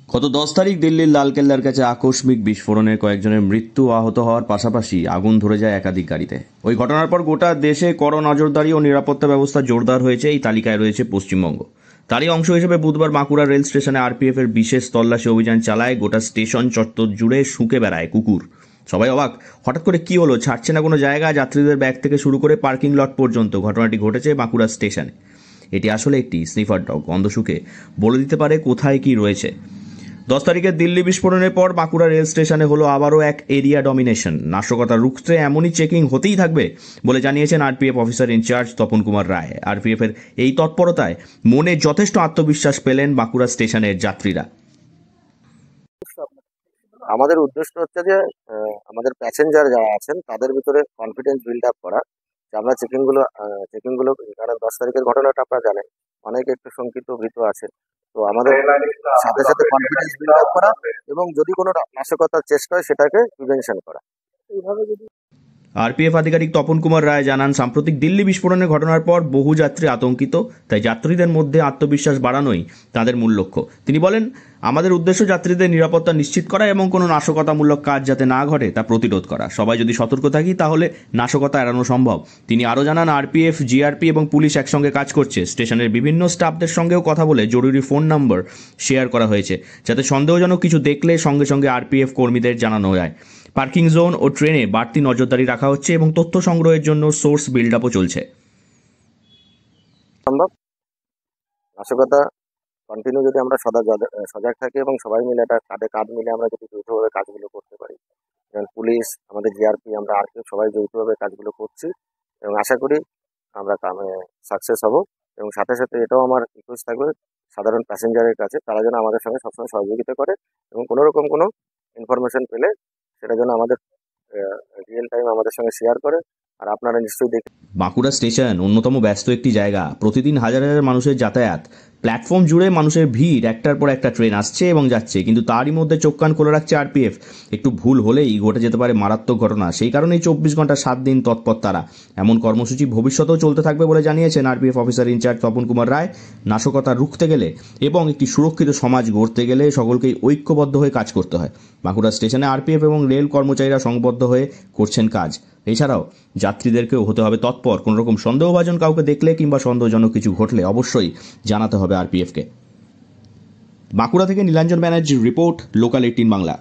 গত ১০ তারিখ দিল্লির লালকেল্লার কাছে আকস্মিক বিস্ফোরণে কয়েকজনের মৃত্যু আহত হওয়ার পাশাপাশি আগুন ধরে যায় একাধিক গাড়িতে। ওই ঘটনার পর গোটা দেশে কড়া নজরদারি ও নিরাপত্তা ব্যবস্থা জোরদার হয়েছে। এই তালিকায় রয়েছে পশ্চিমবঙ্গ। তারই অংশ হিসেবে বুধবার বাঁকুড়া রেল স্টেশনে আরপিএফ এর বিশেষ তল্লাশি অভিযান চালায়। গোটা স্টেশন চত্বর জুড়ে শুঁকে বেড়ায় কুকুর। সবাই অবাক, হঠাৎ করে কি হলো, ছাড়ছে না কোনো জায়গা, যাত্রীদের ব্যাগ থেকে শুরু করে পার্কিং লট পর্যন্ত। ঘটনাটি ঘটেছে বাঁকুড়া স্টেশনে। এটি আসলে একটি স্নিফার ডগ। গন্ধ শুকে বলে দিতে পারে কোথায় কি রয়েছে। ১০ তারিখের দিল্লি বিস্ফোরণের পর বাঁকুড়া রেল স্টেশনে হলো আবারও এক এরিয়া ডমিনেশন। নাশকতা রুখতে এমনই চেকিং হতেই থাকবে বলে জানিয়েছেন RPF officer in charge Tapan Kumar Ray. RPF এর এই তৎপরতায় মনে যথেষ্ট আত্মবিশ্বাস পেলেন বাঁকুড়া স্টেশনের যাত্রীরা। আমাদের উদ্দেশ্য হচ্ছে যে আমাদের প্যাসেঞ্জার যারা আছেন তাদের ভিতরে কনফিডেন্স বিল্ড আপ করা, যে আমরা চেকিংগুলো কারণ 10 তারিখের ঘটনাটা আপনারা জানেন, অনেকে একটু শঙ্কিত ভীত আছে। তো আমাদের সাথে সাথে কনফিডেন্স বিল্ড আপ করা এবং যদি কোনো নাশকতার চেষ্টা হয় সেটাকে প্রিভেনশন করা। এইভাবে যদি আরপিএফ আধিকারিক তপন কুমার রায় জানান, সাম্প্রতিক দিল্লি বিস্ফোরণের ঘটনার পর বহু যাত্রী আতঙ্কিত, তাই যাত্রীদের মধ্যে আত্মবিশ্বাস বাড়ানোই তাদের মূল লক্ষ্য। তিনি বলেন, আমাদের উদ্দেশ্য যাত্রীদের নিরাপত্তা নিশ্চিত করা এবং কোনো নাশকতামূলক কাজ যাতে না ঘটে তা প্রতিরোধ করা। সবাই যদি সতর্ক থাকি তাহলে নাশকতা এড়ানো সম্ভব। তিনি আরও জানান, আরপিএফ, জিআরপি এবং পুলিশ একসঙ্গে কাজ করছে। স্টেশনের বিভিন্ন স্টাফদের সঙ্গেও কথা বলে জরুরি ফোন নম্বর শেয়ার করা হয়েছে, যাতে সন্দেহজনক কিছু দেখলে সঙ্গে সঙ্গে আরপিএফ কর্মীদের জানানো যায়। পার্কিং জোন ও ট্রেনে বাড়তি নজরদারি রাখা হচ্ছে এবং তথ্য সংগ্রহের জন্য সোর্স বিল্ড আপও চলছে। সম্ভব নাশকতা কন্টিনিউ যদি আমরা সজাগ থাকি এবং সবাই মিলে এটা কাঁধে কাঁধ মিলে আমরা যদি যৌথভাবে কাজগুলো করতে পারি, যেমন পুলিশ, আমাদের জিআরপি, আমরা আরপিএফ সবাই যৌথভাবে কাজগুলো করছি এবং আশা করি আমরা সাকসেস হব। এবং সাথে সাথে এটাও আমার রিকোয়েস্ট থাকবে সাধারণ প্যাসেঞ্জারের কাছে, তারা যেন আমাদের সঙ্গে সবসময় সহযোগিতা করে এবং কোনো রকম কোনো ইনফরমেশন পেলে সেটা যেন আমাদের রিয়েল টাইম আমাদের সঙ্গে শেয়ার করে। আর আপনারা নিশ্চয়ই দেখে বাঁকুড়া স্টেশন অন্যতম ব্যস্ত একটি জায়গা। প্রতিদিন হাজার হাজার মানুষের যাতায়াত। প্ল্যাটফর্ম জুড়ে মানুষের ভিড়, একটার পর একটা ট্রেন আসছে এবং যাচ্ছে, কিন্তু তারই মধ্যে চোখ কান খোলা রাখছে আরপিএফ। একটু ভুল হলেই ঘটে যেতে পারে মারাত্মক ঘটনা। সেই কারণেই ২৪ ঘন্টা ৭ দিন তৎপর তারা। এমন কর্মসূচি ভবিষ্যতেও চলতে থাকবে বলে জানিয়েছেন RPF officer in charge Tapan Kumar Ray. নাশকতা রুখতে গেলে এবং একটি সুরক্ষিত সমাজ গড়তে গেলে সকলকেই ঐক্যবদ্ধ হয়ে কাজ করতে হয়। বাঁকুড়া স্টেশনে আরপিএফ এবং রেল কর্মচারীরা সংবদ্ধ হয়ে করছেন কাজ। এছাড়াও যাত্রীদেরকেও হতে হবে তৎপর। কোনো রকম সন্দেহভাজন কাউকে দেখলে কিংবা সন্দেহজনক কিছু ঘটলে অবশ্যই জানাতে হবে আরপিএফকে। বাঁকুড়া থেকে নীলাঞ্জন ব্যানার্জির রিপোর্ট, লোকাল 18 বাংলা।